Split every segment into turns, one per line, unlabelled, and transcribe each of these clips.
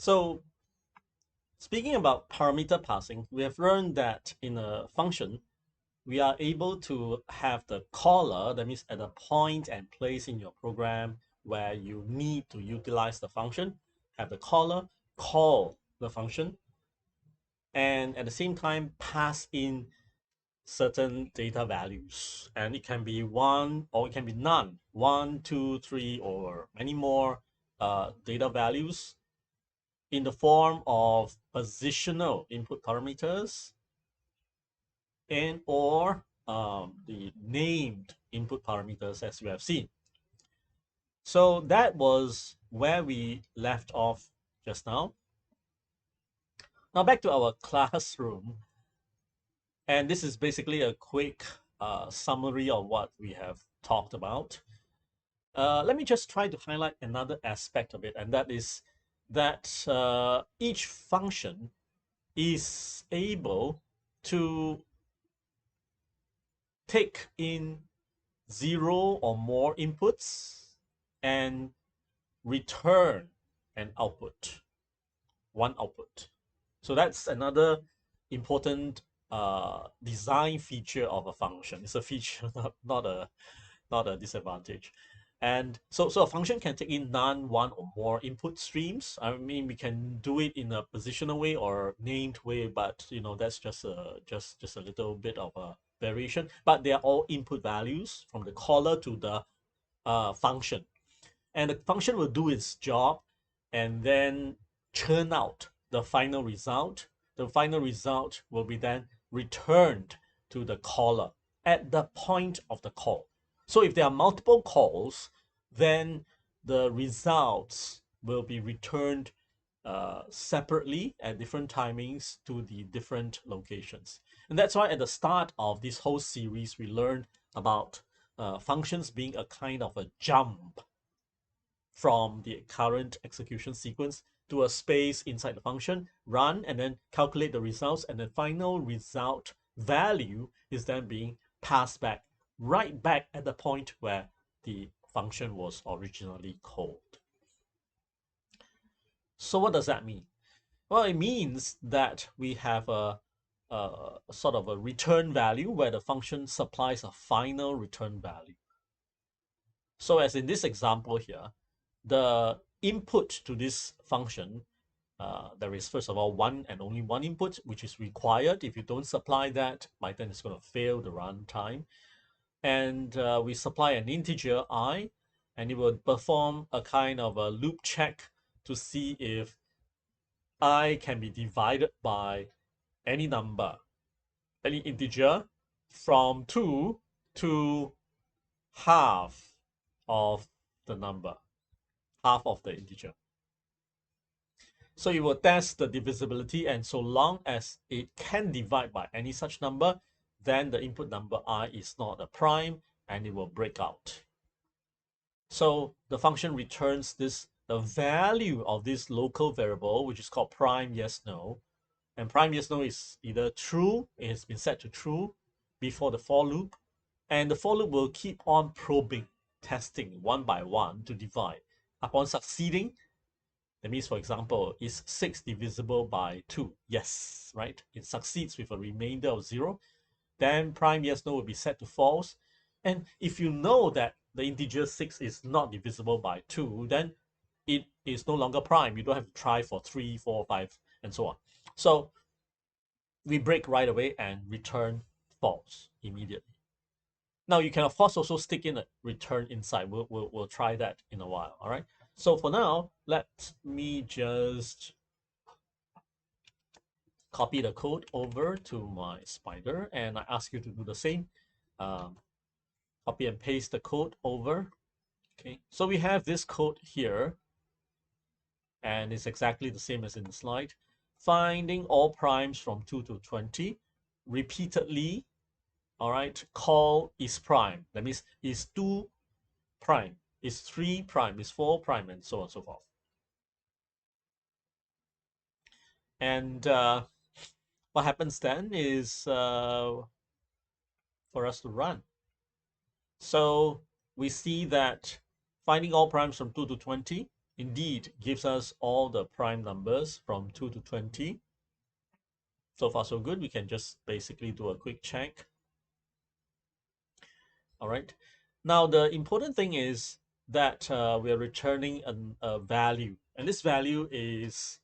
So speaking about parameter passing, we have learned that in a function, we are able to have the caller, that means at a point and place in your program where you need to utilize the function, have the caller call the function, and at the same time pass in certain data values. And it can be one or it can be none, one, two, three, or many more data values in the form of positional input parameters and or the named input parameters as we have seen. So that was where we left off just now. Now back to our classroom. And this is basically a quick summary of what we have talked about. Let me just try to highlight another aspect of it, and that is that each function is able to take in 0 or more inputs and return an output, one output. So that's another important design feature of a function. It's a feature, not a disadvantage. And so a function can take in none, one, or more input streams. I mean, we can do it in a positional way or named way, but that's just a little bit of a variation. But they are all input values from the caller to the function, and the function will do its job and then churn out the final result. The final result will be then returned to the caller at the point of the call. So if there are multiple calls, then the results will be returned separately at different timings to the different locations. And that's why at the start of this whole series, we learned about functions being a kind of a jump from the current execution sequence to a space inside the function, run, and then calculate the results, and the final result value is then being passed back, right back at the point where the function was originally called. So what does that mean? Well, it means that we have a sort of a return value where the function supplies a final return value. So as in this example here, the input to this function, there is first of all one and only one input, which is required. If you don't supply that, by then it's going to fail the runtime. And we supply an integer I, and it will perform a kind of a loop check to see if I can be divided by any number, any integer from 2 to half of the number, half of the integer. So you will test the divisibility, and so long as it can divide by any such number, then the input number I is not a prime and it will break out. So the function returns the value of this local variable, which is called prime yes no. And prime yes no is either true, it has been set to true before the for loop, and the for loop will keep on probing, testing one by one to divide. Upon succeeding, that means, for example, is 6 divisible by 2? Yes, right? It succeeds with a remainder of 0. Then prime yes no will be set to false. And if you know that the integer 6 is not divisible by 2, then it is no longer prime. You don't have to try for 3, 4, 5, and so on. So we break right away and return false immediately. Now you can of course also stick in a return inside. We'll try that in a while. All right. So for now, let me just copy the code over to my Spider, and I ask you to do the same. Copy and paste the code over. Okay, so we have this code here, and it's exactly the same as in the slide. Finding all primes from 2 to 20 repeatedly. All right, call is prime. That means is 2 prime, is 3 prime, is 4 prime, and so on and so forth. And what happens then is for us to run. So we see that finding all primes from 2 to 20 indeed gives us all the prime numbers from 2 to 20. So far so good. We can just basically do a quick check. All right. Now the important thing is that we are returning a value, and this value is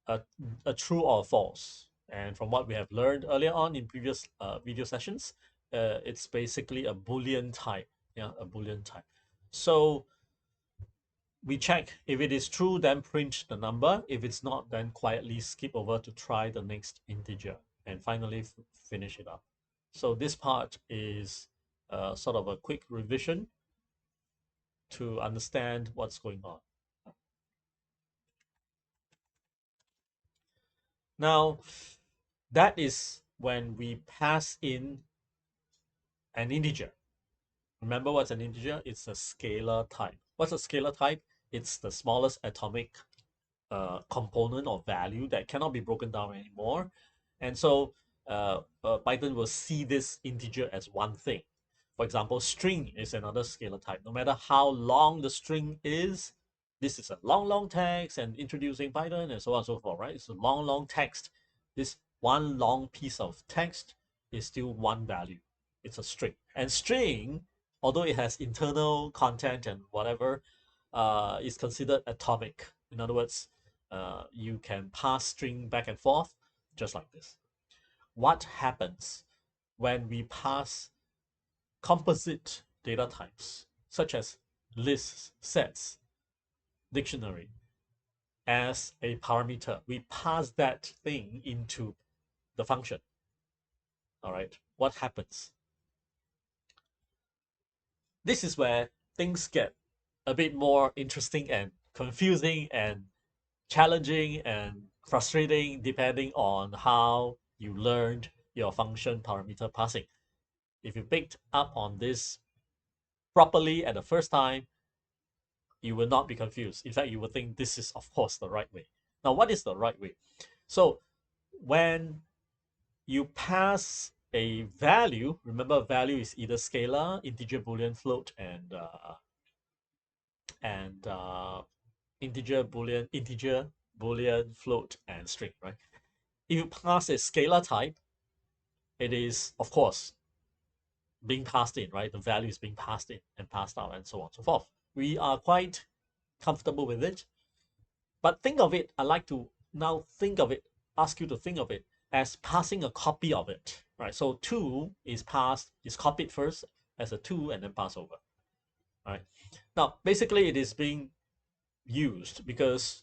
a, a true or false. And from what we have learned earlier on in previous video sessions, it's basically a Boolean type. Yeah, a Boolean type. So we check if it is true, then print the number. If it's not, then quietly skip over to try the next integer and finally finish it up. So this part is sort of a quick revision to understand what's going on. Now, that is when we pass in an integer. Remember what's an integer? It's a scalar type. What's a scalar type? It's the smallest atomic component or value that cannot be broken down anymore. And so Python will see this integer as one thing. For example, string is another scalar type. No matter how long the string is, this is a long text and introducing Python and so on and so forth, right? It's a long text. This one long piece of text is still one value. It's a string. And string, although it has internal content and whatever, is considered atomic. In other words, you can pass string back and forth just like this. What happens when we pass composite data types such as lists, sets, dictionary as a parameter? We pass that thing into the function. All right, what happens? This is where things get a bit more interesting and confusing and challenging and frustrating depending on how you learned your function parameter passing. If you picked up on this properly at the first time, you will not be confused. In fact, you will think this is, of course, the right way. Now, what is the right way? So when you pass a value, remember value is either scalar, integer, boolean, float, and integer, boolean, float, and string, right? If you pass a scalar type, it is, of course, being passed in, right? The value is being passed in and passed out and so on and so forth. We are quite comfortable with it. But think of it, I like to now think of it, ask you to think of it as passing a copy of it, right? So 2 is passed, is copied first as a 2 and then pass over, right? Now, basically it is being used because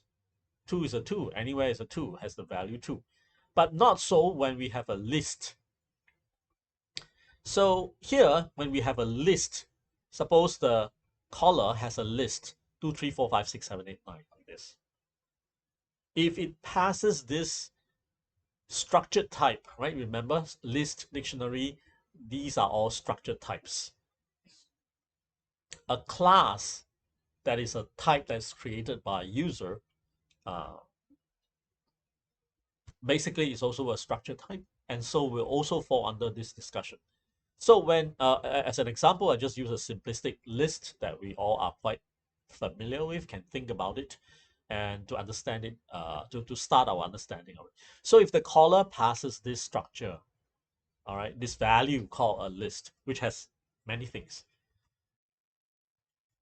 2 is a 2, anywhere is a 2, has the value 2. But not so when we have a list. So here, when we have a list, suppose the caller has a list 2, 3, 4, 5, 6, 7, 8, 9 like this. If it passes this structured type, right? Remember, list, dictionary, these are all structured types. A class that is a type that's created by a user basically is also a structured type, and so will also fall under this discussion. So when, as an example, I just use a simplistic list that we all are quite familiar with, can think about it, and to understand it, to start our understanding of it. So if the caller passes this structure, all right, this value called a list, which has many things,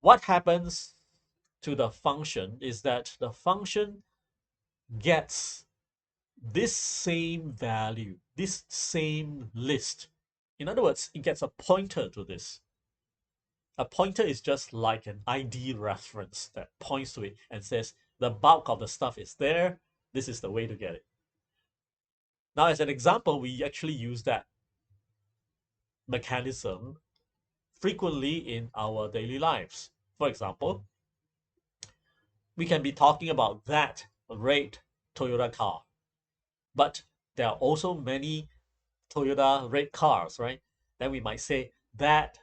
what happens to the function is that the function gets this same value, this same list. In other words, it gets a pointer to this. A pointer is just like an ID reference that points to it and says the bulk of the stuff is there. This is the way to get it. Now, as an example, we actually use that mechanism frequently in our daily lives. For example, we can be talking about that red Toyota car, but there are also many Toyota red cars, right? Then we might say that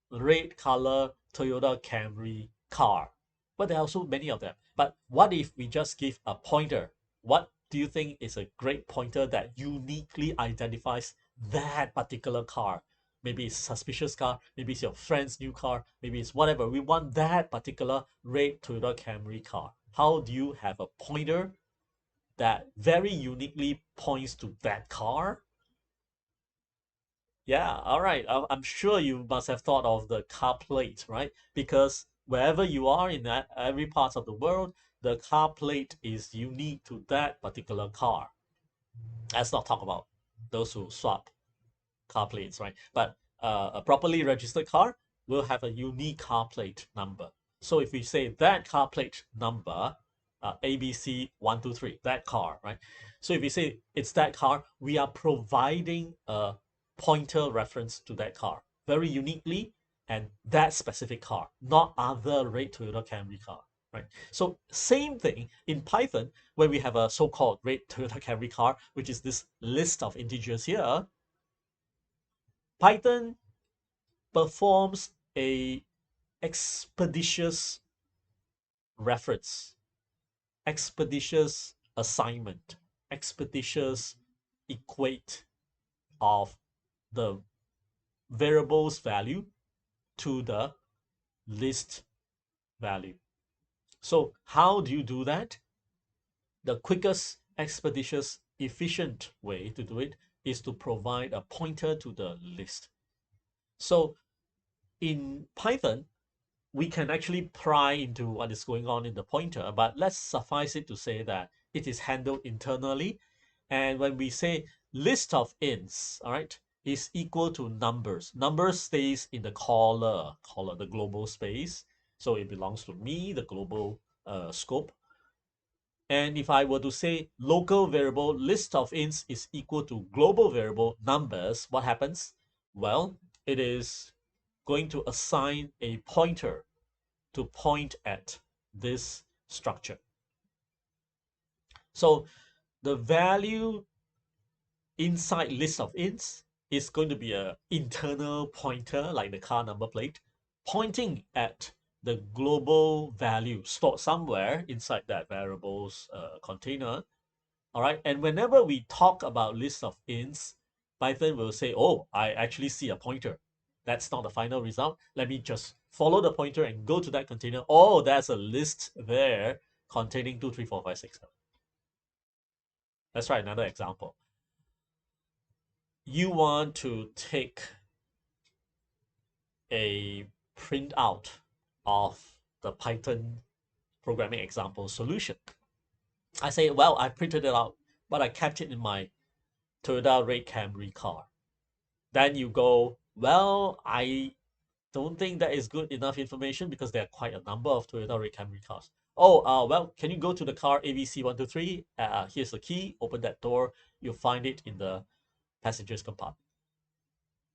red color Toyota Camry car. But there are also many of them. But what if we just give a pointer? What do you think is a great pointer that uniquely identifies that particular car? maybe it's a suspicious car, maybe it's your friend's new car, maybe it's whatever. We want that particular red Toyota Camry car. How do you have a pointer that very uniquely points to that car? Yeah, all right. I'm sure you must have thought of the car plate, right? Because wherever you are in that every part of the world, the car plate is unique to that particular car. Let's not talk about those who swap car plates, right? But a properly registered car will have a unique car plate number. So if we say that car plate number, ABC 123, that car, right? So if we say it's that car, we are providing a pointer reference to that car very uniquely, and that specific car, not other red Toyota Camry car, right? So same thing in Python, when we have a so-called red Toyota Camry car, which is this list of integers here. Python performs a expeditious reference, expeditious assignment, expeditious equate of the variable's value to the list value. So how do you do that? The quickest, expeditious, efficient way to do it is to provide a pointer to the list. So in Python, we can actually pry into what is going on in the pointer, but let's suffice it to say that it is handled internally. And when we say list of ints, all right, is equal to numbers. Numbers stays in the caller, the global space. So it belongs to me, the global scope. And if I were to say local variable list of ints is equal to global variable numbers, what happens? Well, it is going to assign a pointer to point at this structure. So the value inside list of ints is going to be an internal pointer like the car number plate, pointing at the global value stored somewhere inside that variable's container. All right, and whenever we talk about list of ints, Python will say, oh, I actually see a pointer. That's not the final result. Let me just follow the pointer and go to that container. Oh, there's a list there containing 2, 3, 4, 5, 6, 7. Let's try another example. You want to take a printout of the Python programming example solution. I say, well, I printed it out, but I kept it in my Toyota red Camry car. Then you go, well, I don't think that is good enough information because there are quite a number of Toyota red Camry cars. Oh, well, can you go to the car ABC 123? Here's the key. Open that door. You'll find it in the passenger's compartment.